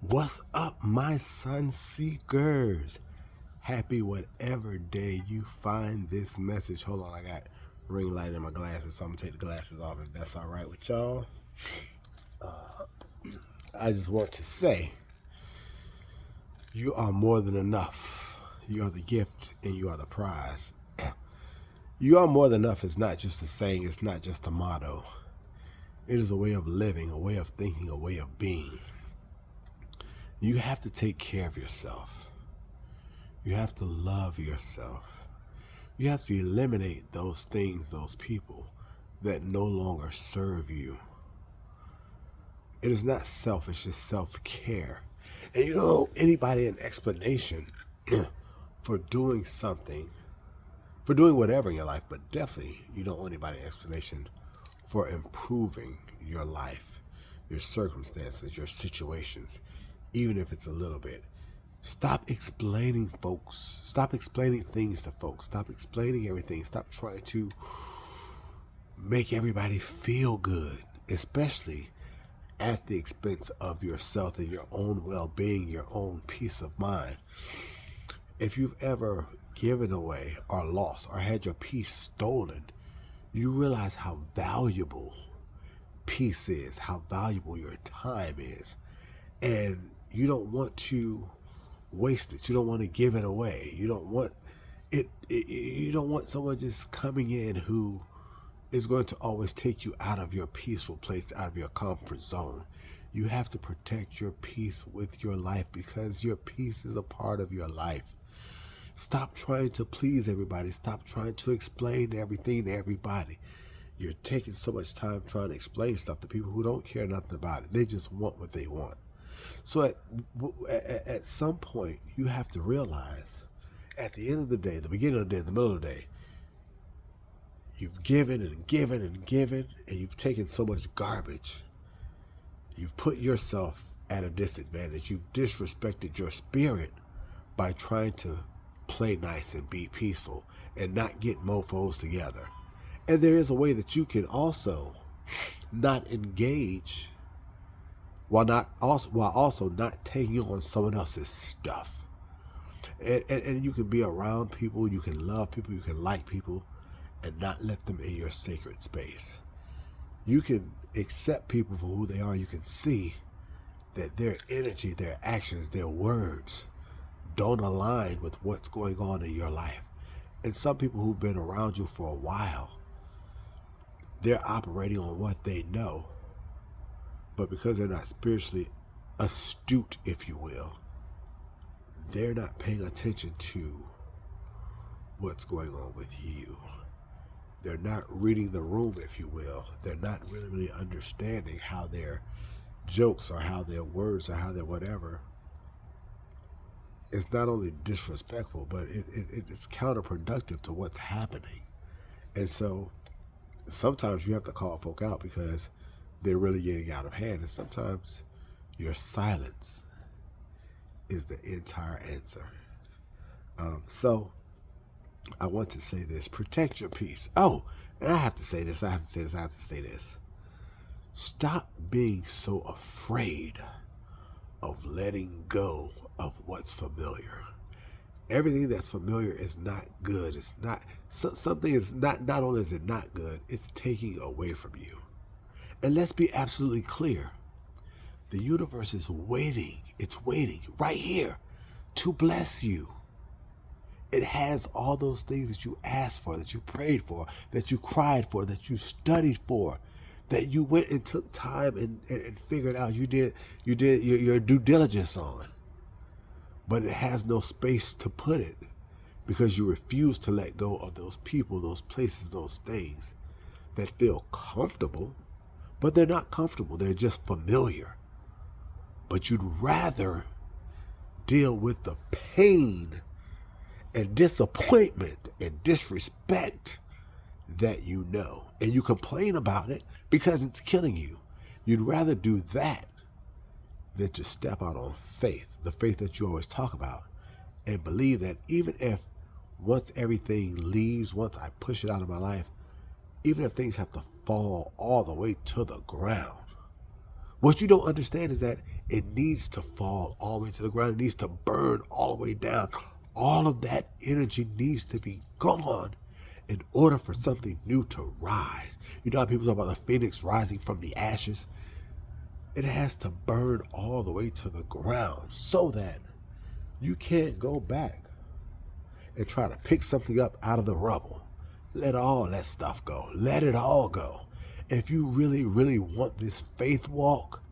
What's up, my sun seekers? Happy whatever day you find this message. Hold on, I got ring light in my glasses, so I'm gonna take the glasses off if that's all right with y'all. I just want to say you are more than enough. You are the gift and you are the prize. You are more than enough is not just a saying, it's not just a motto. It is a way of living, a way of thinking, a way of being. You have to take care of yourself. You have to love yourself. You have to eliminate those things, those people that no longer serve you. It is not selfish, it's self-care. And you don't owe anybody an explanation for doing something, for doing whatever in your life, but definitely you don't owe anybody an explanation for improving your life, your circumstances, your situations, even if it's a little bit. Stop explaining folks. Stop explaining things to folks. Stop explaining everything. Stop trying to make everybody feel good, especially at the expense of yourself and your own well-being, your own peace of mind. If you've ever given away or lost or had your peace stolen, you realize how valuable peace is, how valuable your time is. And you don't want to waste it. You don't want to give it away. You don't want you don't want someone just coming in who is going to always take you out of your peaceful place, out of your comfort zone. You have to protect your peace with your life because your peace is a part of your life. Stop trying to please everybody. Stop trying to explain everything to everybody. You're taking so much time trying to explain stuff to people who don't care nothing about it. They just want what they want. So at some point, you have to realize at the end of the day, the beginning of the day, the middle of the day, you've given and given and given, and you've taken so much garbage. You've put yourself at a disadvantage. You've disrespected your spirit by trying to play nice and be peaceful and not get mofos together. And there is a way that you can also not engage while also not taking on someone else's stuff. And you can be around people, you can love people, you can like people, and not let them in your sacred space. You can accept people for who they are. You can see that their energy, their actions, their words don't align with what's going on in your life. And some people who've been around you for a while, they're operating on what they know. But because they're not spiritually astute, if you will, they're not paying attention to what's going on with you. They're not reading the room, if you will. They're not really understanding how their jokes or how their words or how their whatever is not only disrespectful, but it's counterproductive to what's happening. And so sometimes you have to call folk out because they're really getting out of hand. And sometimes your silence is the entire answer. So I want to say this: protect your peace. Oh, and I have to say this. Stop being so afraid of letting go of what's familiar. Everything that's familiar is not good. It's not something is not only is it not good, it's taking away from you. And let's be absolutely clear. The universe is waiting. It's waiting right here to bless you. It has all those things that you asked for, that you prayed for, that you cried for, that you studied for, that you went and took time and figured out you did your due diligence on. But it has no space to put it because you refuse to let go of those people, those places, those things that feel comfortable, but they're not comfortable. They're just familiar. But you'd rather deal with the pain and disappointment and disrespect that you know. And you complain about it because it's killing you. You'd rather do that than to step out on faith, the faith that you always talk about, and believe that even if once everything leaves, once I push it out of my life, even if things have to fall all the way to the ground, what you don't understand is that It needs to fall all the way to the ground. It needs to burn all the way down. All of that energy needs to be gone in order for something new to rise. You know how people talk about the phoenix rising from the ashes? It has to burn all the way to the ground so that you can't go back and try to pick something up out of the rubble. Let all that stuff go. Let it all go. If you really, really want this faith walk,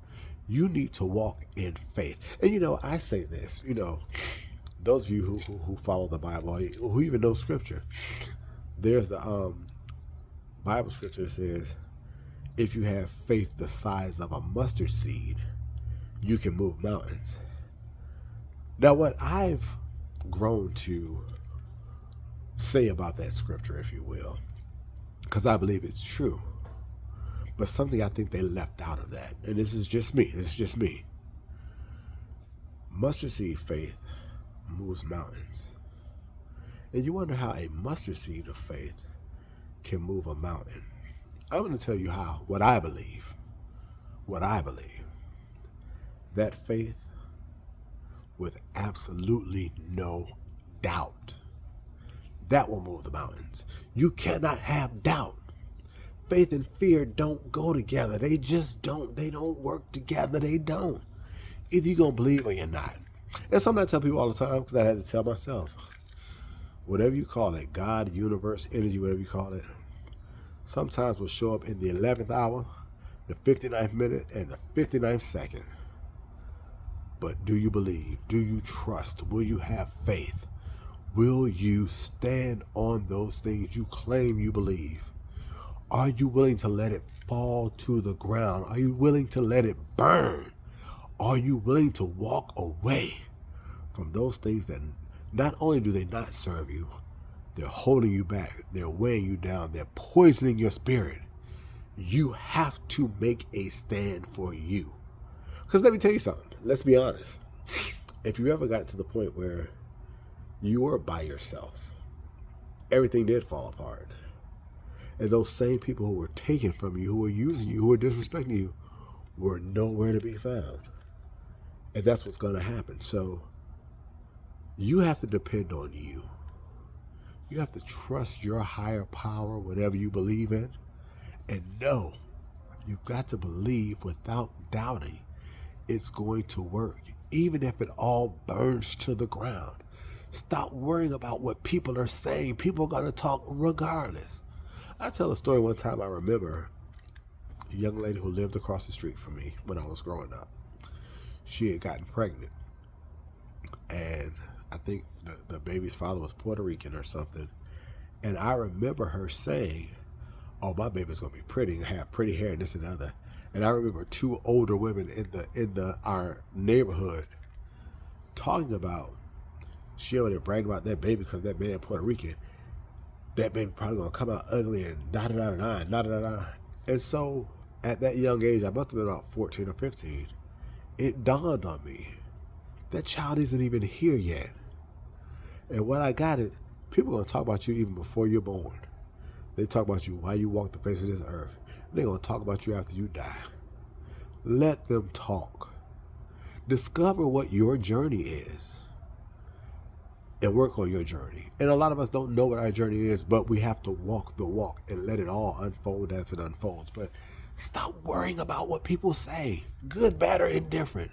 you need to walk in faith. And I say this, those of you who follow the Bible, who even know scripture, there's the Bible scripture that says, if you have faith the size of a mustard seed, you can move mountains. Now, what I've grown to say about that scripture, if you will, because I believe it's true, but something I think they left out of that, and this is just me. Mustard seed faith moves mountains. And you wonder how a mustard seed of faith can move a mountain. I'm going to tell you how, what I believe. That faith with absolutely no doubt, that will move the mountains. You cannot have doubt. Faith and fear don't go together. They just don't. They don't work together. They don't. Either you're going to believe or you're not. And something I tell people all the time, because I had to tell myself, whatever you call it, God, universe, energy, whatever you call it, sometimes will show up in the 11th hour, the 59th minute, and the 59th second. But do you believe? Do you trust? Will you have faith? Will you stand on those things you claim you believe? Are you willing to let it fall to the ground? Are you willing to let it burn? Are you willing to walk away from those things that not only do they not serve you, they're holding you back, they're weighing you down, they're poisoning your spirit? You have to make a stand for you. Because let me tell you something. Let's be honest. If you ever got to the point where you were by yourself, everything did fall apart. And those same people who were taken from you, who were using you, who were disrespecting you, were nowhere to be found. And that's what's going to happen. So you have to depend on you. You have to trust your higher power, whatever you believe in. And know, you've got to believe without doubting it's going to work, even if it all burns to the ground. Stop worrying about what people are saying. People are going to talk regardless. I tell a story one time. I remember a young lady who lived across the street from me when I was growing up. She had gotten pregnant, and I think the baby's father was Puerto Rican or something. And I remember her saying, "Oh, my baby's gonna be pretty and have pretty hair and this and the other." And I remember two older women in our neighborhood talking about, she over there bragging about that baby because that man Puerto Rican, that baby probably gonna come out ugly and da da da da da da da. And so at that young age, I must have been about 14 or 15, it dawned on me that child isn't even here yet. And what I got it, people are gonna talk about you even before you're born. They talk about you while you walk the face of this earth. They're going to talk about you after you die. Let them talk. Discover what your journey is and work on your journey. And a lot of us don't know what our journey is, but we have to walk the walk and let it all unfold as it unfolds. But stop worrying about what people say, good, bad, or indifferent.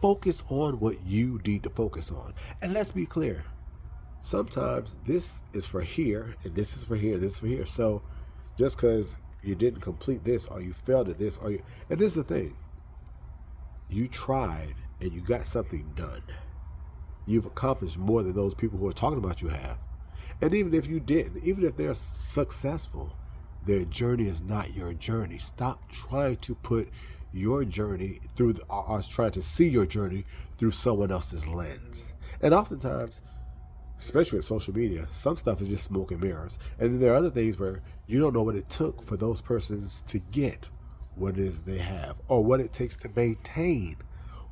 Focus on what you need to focus on. And let's be clear. Sometimes this is for here, and this is for here, this is for here. So just because you didn't complete this, or you failed at this, and this is the thing. You tried, and you got something done. You've accomplished more than those people who are talking about you have. And even if you didn't, even if they're successful, their journey is not your journey. Stop trying to put your journey through, or trying to see your journey through someone else's lens. And oftentimes, especially with social media, some stuff is just smoke and mirrors. And then there are other things where you don't know what it took for those persons to get what it is they have, or what it takes to maintain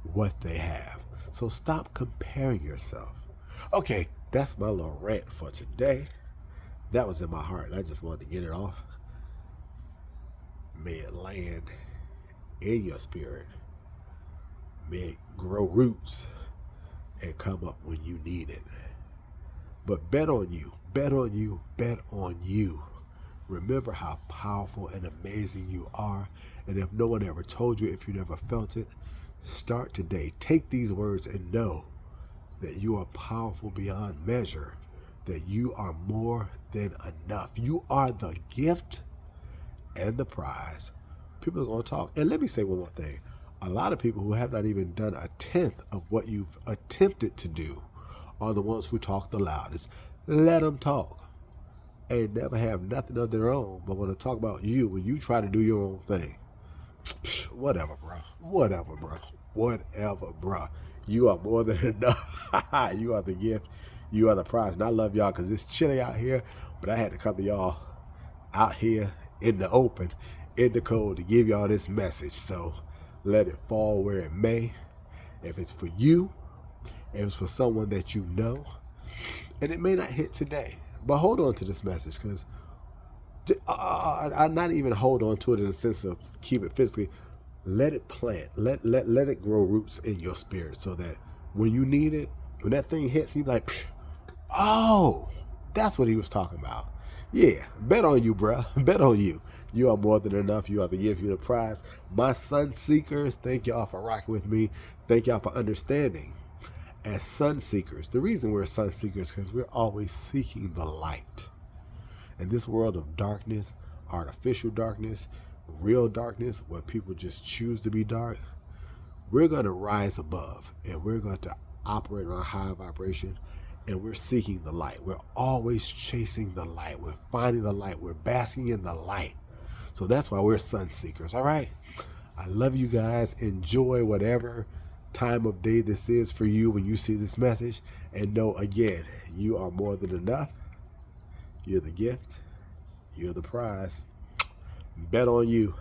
what they have. So stop comparing yourself. Okay, that's my little rant for today. That was in my heart, and I just wanted to get it off. May it land in your spirit. may grow roots and come up when you need it. But bet on you, bet on you, bet on you. Remember how powerful and amazing you are. And if no one ever told you, if you never felt it, start today. Take these words and know that you are powerful beyond measure, that you are more than enough. You are the gift and the prize. People are going to talk. And let me say one more thing. A lot of people who have not even done a tenth of what you've attempted to do are the ones who talk the loudest. Let them talk. They never have nothing of their own, but want to talk about you when you try to do your own thing. Whatever, bro. Whatever, bro. Whatever, bro. You are more than enough. You are the gift. You are the prize. And I love y'all because it's chilly out here, but I had to come to y'all out here in the open, in the cold, to give y'all this message. So let it fall where it may. If it's for you, if it's for someone that you know, and it may not hit today, but hold on to this message, because I not even hold on to it in the sense of keep it physically. Let it plant. Let it grow roots in your spirit so that when you need it, when that thing hits, you be like, oh, that's what he was talking about. Yeah, bet on you, bruh. Bet on you. You are more than enough. You are the gift. You the prize. My sun seekers, thank y'all for rocking with me. Thank y'all for understanding. As sun seekers, the reason we're sun seekers is because we're always seeking the light. In this world of darkness, artificial darkness, real darkness, where people just choose to be dark, we're going to rise above and we're going to operate on a high vibration, and we're seeking the light. We're always chasing the light. We're finding the light. We're basking in the light. So that's why we're sun seekers. All right. I love you guys. Enjoy whatever time of day this is for you when you see this message, and know again, you are more than enough. You're the gift. You're the prize. Bet on you.